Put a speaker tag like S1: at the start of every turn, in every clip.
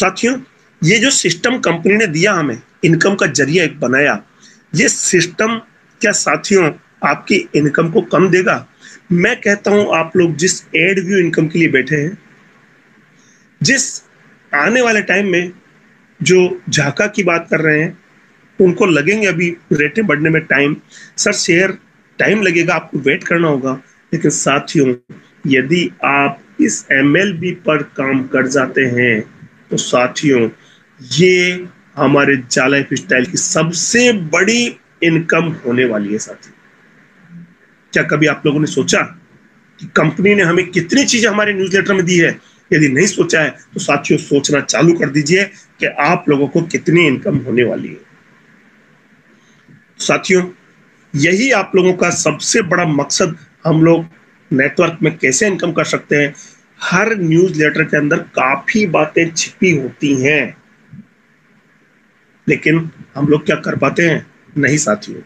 S1: साथियों, ये जो सिस्टम कंपनी ने दिया हमें, इनकम का जरिया एक बनाया, ये सिस्टम क्या साथियों आपकी इनकम को कम देगा? मैं कहता हूं आप लोग जिस एड व्यू इनकम के लिए बैठे हैं, जिस आने वाले टाइम में जो झाका की बात कर रहे हैं, उनको लगेंगे अभी रेटें बढ़ने में टाइम, सर शेयर टाइम लगेगा, आपको वेट करना होगा। लेकिन साथियों, यदि आप इस एमएलबी पर काम कर जाते हैं तो साथियों ये हमारे जा लाइफ स्टाइल की सबसे बड़ी इनकम होने वाली है। साथियों, क्या कभी आप लोगों ने सोचा कि कंपनी ने हमें कितनी चीजें हमारे न्यूज़लेटर में दी है? यदि नहीं सोचा है तो साथियों सोचना चालू कर दीजिए कि आप लोगों को कितनी इनकम होने वाली है। साथियों, यही आप लोगों का सबसे बड़ा मकसद, हम लोग नेटवर्क में कैसे इनकम कर सकते हैं। हर न्यूज़लेटर के अंदर काफी बातें छिपी होती हैं, लेकिन हम लोग क्या कर पाते हैं? नहीं साथियों,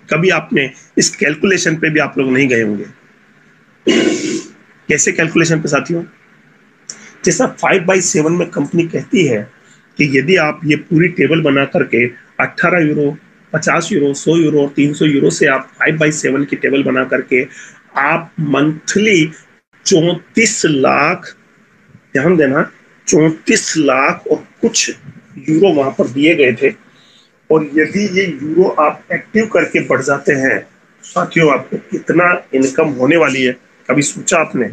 S1: कभी आपने इस कैलकुलेशन पे भी आप लोग नहीं गए होंगे। कैसे कैलकुलेशन पे साथियों? जैसा 5/7 में कंपनी कहती है कि यदि आप ये पूरी टेबल बना करके 18 यूरो, 50 यूरो, 100 यूरो और 300 यूरो से आप 5/7 की टेबल बना करके आप मंथली 34 लाख, ध्यान देना, 34 लाख और कुछ यूरो वहां पर दिए गए थे, और यदि ये यूरो आप एक्टिव करके बढ़ जाते हैं साथियों, आपको कितना इनकम होने वाली है? कभी सोचा आपने?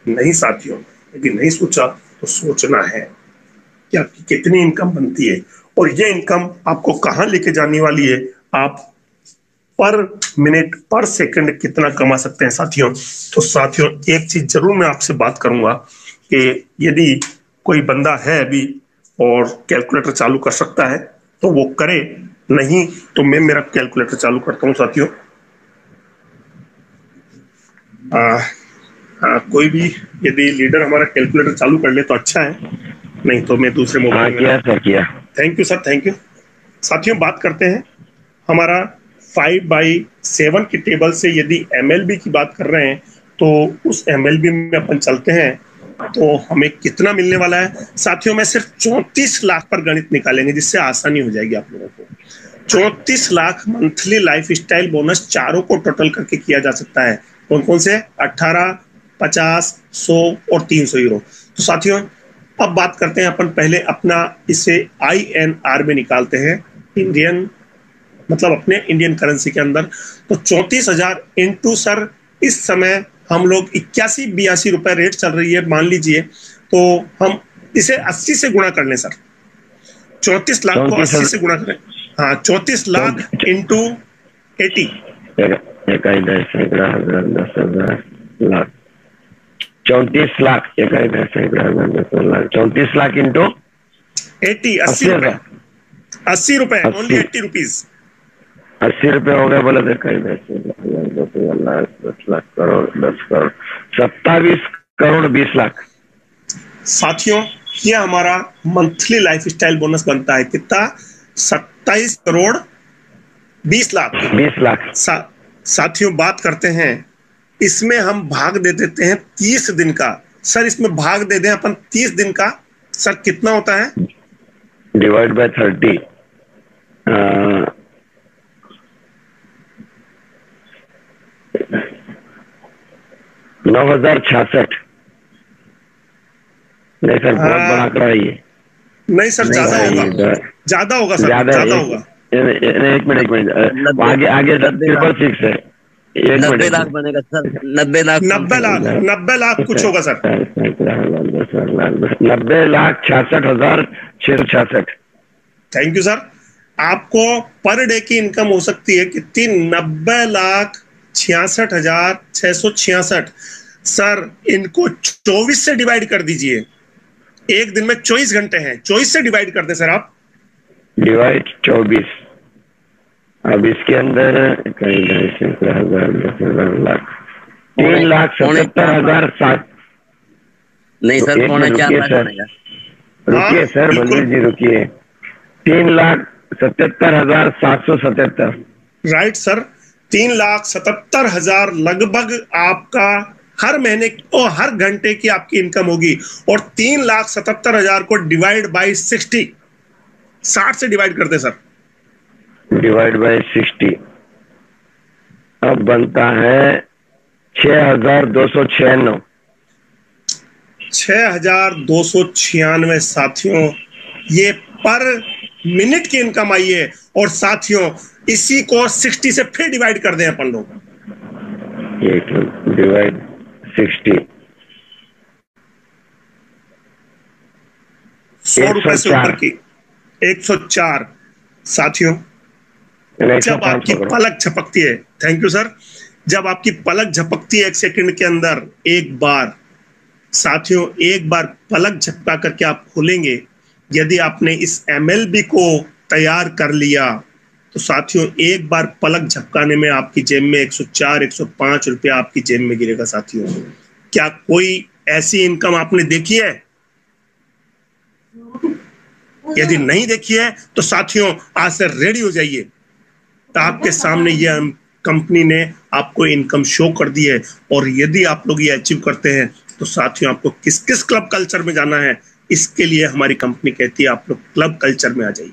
S1: नहीं साथियों, यदि नहीं सोचा तो सोचना है कि आपकी कितनी इनकम बनती है और ये इनकम आपको कहां लेके जाने वाली है। आप पर मिनट, पर सेकंड कितना कमा सकते हैं साथियों। तो साथियों, एक चीज जरूर मैं आपसे बात करूंगा कि यदि कोई बंदा है अभी और कैलकुलेटर चालू कर सकता है तो वो करे, नहीं तो मैं मेरा कैलकुलेटर चालू करता हूं साथियों। कोई भी यदि लीडर हमारा कैलकुलेटर चालू कर ले तो अच्छा है, नहीं तो मैं दूसरे मोबाइल में।
S2: किया।
S1: Thank you sir, thank you. साथियों, बात करते हैं हमारा 5/7 की टेबल से। यदि एमएलबी की बात कर रहे हैं तो उस एमएलबी में अपन चलते हैं तो हमें कितना मिलने वाला है साथियों। मैं सिर्फ 34 लाख पर गणित निकालेंगे जिससे आसानी हो जाएगी आप लोगों को। 34 lakh monthly life style bonus चारों को टोटल करके किया जा सकता है। कौन कौन से? 18, 50, 100 और 300 यूरो। तो साथियों, अब बात करते हैं अपन पहले अपना, इसे INR में निकालते हैं, इंडियन मतलब अपने इंडियन करेंसी के अंदर। तो 34,000 इंटू सर इस समय हम लोग 81-82 रुपए रेट चल रही है मान लीजिए, तो हम इसे 80 से गुणा कर लें सर। 34 लाख को 80 से गुणा करें। हाँ, 34 लाख इंटू 80,
S2: 34 लाख 34 लाख इंटू
S1: 80, 80 रुपए, 80 रुपए, ओनली 80 रुपीज।
S2: 80 रुपए हो गए बोले, 10 लाख करोड़, 10 करोड़, 27 करोड़ 20 लाख।
S1: साथियों, ये हमारा मंथली लाइफ स्टाइल बोनस बनता है कितना? 27 करोड़ 20 लाख।
S2: 20 लाख।
S1: साथियों, बात करते हैं, इसमें हम भाग दे देते हैं 30 दिन का। सर इसमें भाग दे दें अपन 30 दिन का, सर कितना होता है?
S2: Divide by 30, 9,066। नहीं सर, बहुत बड़ा आंकड़ा है ये।
S1: नहीं सर, ज्यादा होगा, ज्यादा होगा सर, ज्यादा होगा।
S2: एक मिनट आगे 666 है।
S3: 90 लाख बनेगा सर, 90 लाख,
S1: 90 लाख कुछ होगा सर,
S2: 90,66,666।
S1: Thank you sir. आपको पर डे की इनकम हो सकती है कितनी? 90,66,666। सर इनको 24 से डिवाइड कर दीजिए, एक दिन में 24 घंटे हैं, 24 से डिवाइड कर दे सर आप।
S2: डिवाइड 24, अब इसके अंदर 3,77,007।
S3: नहीं सर, 4.5 लाख।
S2: रुकिए सर, बलवीर जी रुकिए। 3,77,777।
S1: राइट सर, 3,77,000 लगभग आपका हर महीने और हर घंटे की आपकी इनकम होगी। और 3,77,000 को डिवाइड बाई 60 से डिवाइड करते सर,
S2: डिवाइड बाई 60 अब बनता है 6,296।
S1: 6,296 साथियों, ये पर मिनट की इनकम आई है। और साथियों इसी को 60 से फिर डिवाइड कर दें अपन लोग,
S2: डिवाइड 60
S1: ₹100 से ऊपर की 104 साथियों। जब आपकी पलक झपकती है, थैंक यू सर, जब आपकी पलक झपकती है 1 सेकंड के अंदर एक बार, साथियों एक बार पलक झपका करके आप खोलेंगे, यदि आपने इस MLB को तैयार कर लिया तो साथियों एक बार पलक झपकाने में आपकी जेब में 104-105 रुपया आपकी जेब में गिरेगा साथियों। क्या कोई ऐसी इनकम आपने देखी है? यदि नहीं देखी है तो साथियों आज से रेडी हो जाइए, तो आपके सामने ये कंपनी ने आपको इनकम शो कर दी है। और यदि आप लोग ये अचीव करते हैं तो साथियों आपको किस किस क्लब कल्चर में जाना है, इसके लिए हमारी कंपनी कहती है आप लोग क्लब कल्चर में आ जाइए।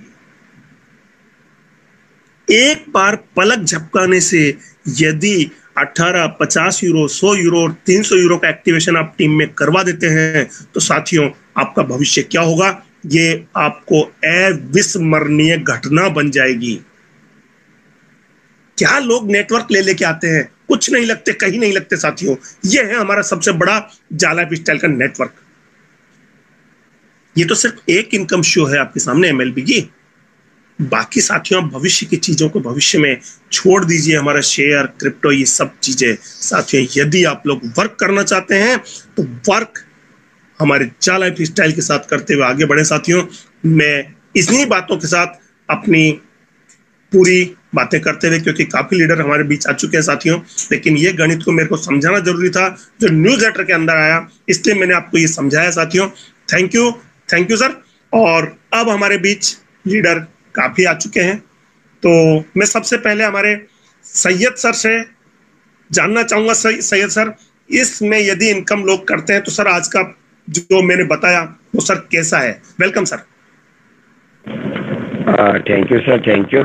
S1: एक बार पलक झपकाने से यदि 18, 50 यूरो, 100 यूरो और 300 यूरो का एक्टिवेशन आप टीम में करवा देते हैं तो साथियों आपका भविष्य क्या होगा, ये आपको अविस्मरणीय घटना बन जाएगी। क्या लोग नेटवर्क ले लेके आते हैं, कुछ नहीं लगते, कहीं नहीं लगते साथियों। ये है हमारा सबसे बड़ा जाला लाइफस्टाइल का नेटवर्क। ये तो सिर्फ एक इनकम शो है आपके सामने MLB की। बाकी साथियों आप भविष्य की चीजों को भविष्य में छोड़ दीजिए, हमारा शेयर, क्रिप्टो, ये सब चीजें साथियों। यदि आप लोग वर्क करना चाहते हैं तो वर्क हमारे जाला लाइफस्टाइल के साथ करते हुए आगे बढ़े साथियों। मैं इन्हीं बातों के साथ अपनी पूरी बातें करते हुए, क्योंकि काफी लीडर हमारे बीच आ चुके हैं साथियों, लेकिन ये गणित को मेरे को समझाना जरूरी था जो न्यूज लेटर के अंदर आया, इसलिए मैंने आपको ये समझाया साथियों। Thank you sir. और अब हमारे बीच लीडर काफी आ चुके हैं, तो मैं सबसे पहले हमारे सैयद सर से जानना चाहूंगा। सैयद सर, इसमें यदि इनकम लोग करते हैं तो सर आज का जो मैंने बताया वो सर कैसा है? Welcome sir.
S2: Thank you sir, thank you.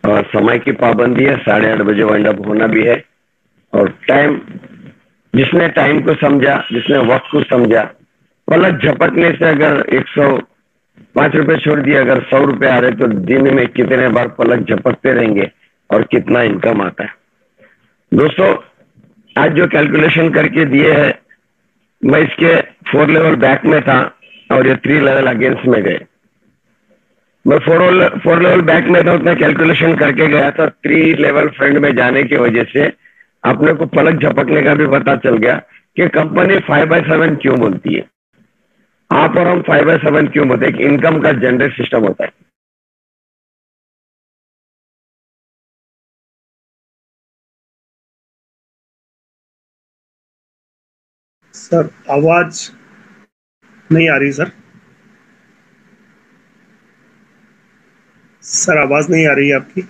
S2: और समय की पाबंदी है, 8:30 बजे वाइंड अप होना भी है। और टाइम, जिसने टाइम को समझा, जिसने वक्त को समझा, पलक झपकने से अगर 105 रुपए छोड़ दिया, अगर 100 रुपए आ रहे तो दिन में कितने बार पलक झपकते रहेंगे और कितना इनकम आता है। दोस्तों आज जो कैलकुलेशन करके दिए है, मैं इसके 4 लेवल बैक में था और ये 3 लेवल अगेंस्ट में गए। मैं 4 लेवल बैक में था, उतना कैलकुलेशन करके गया था। 3 लेवल फ्रंट में जाने की वजह से अपने को पलक झपकने का भी पता चल गया कि कंपनी 5/7 क्यों बोलती है। आप और हम 5/7 क्यों बोलते हैं? इनकम का जनरेट सिस्टम होता है।
S1: सर आवाज नहीं आ रही सर आवाज नहीं आ रही है आपकी।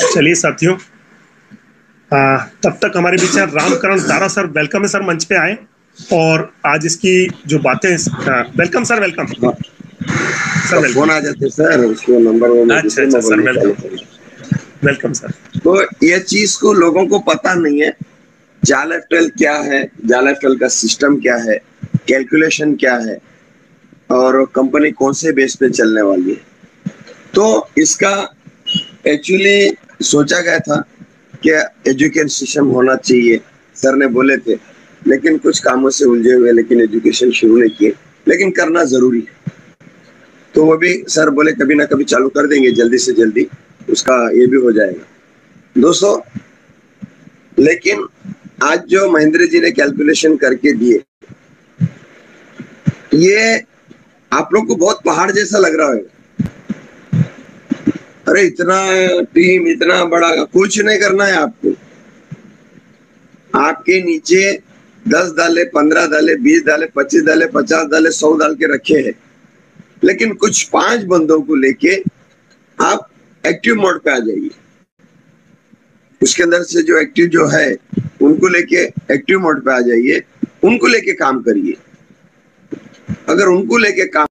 S1: चलिए साथियों, तब तक हमारे बीच है रामकरण दारा सर। वेलकम है सर, मंच पे आए और आज इसकी जो बातें, welcome sir, welcome sir.
S4: Phone आ जाते सर, उसको नंबर वो
S1: अच्छा सर, वेलकम सर।
S4: तो ये चीज को लोगों को पता नहीं है, जाला लाइफस्टाइल क्या है, जाला लाइफस्टाइल का सिस्टम क्या है, कैलकुलेशन क्या है और कंपनी कौन से बेस पे चलने वाली है। तो इसका एक्चुअली सोचा गया था कि एजुकेशन सिस्टम होना चाहिए, सर ने बोले थे, लेकिन कुछ कामों से उलझे हुए, लेकिन एजुकेशन शुरू नहीं किए, लेकिन करना जरूरी है। तो वो भी सर बोले कभी ना कभी चालू कर देंगे, जल्दी से जल्दी उसका ये भी हो जाएगा दोस्तों। लेकिन आज जो महेंद्र जी ने कैलकुलेशन करके दिए, ये आप लोग को बहुत पहाड़ जैसा लग रहा है। अरे इतना टीम, इतना बड़ा, कुछ नहीं करना है आपको। आपके नीचे 10 डाले, 15 डाले, 20 डाले, 25 डाले, 50 डाले, 100 डाल के रखे हैं, लेकिन कुछ 5 बंदों को लेके आप एक्टिव मोड पे आ जाइए। उसके अंदर से जो एक्टिव जो है उनको लेके एक्टिव मोड पे आ जाइए, उनको लेके काम करिए। अगर उनको लेके काम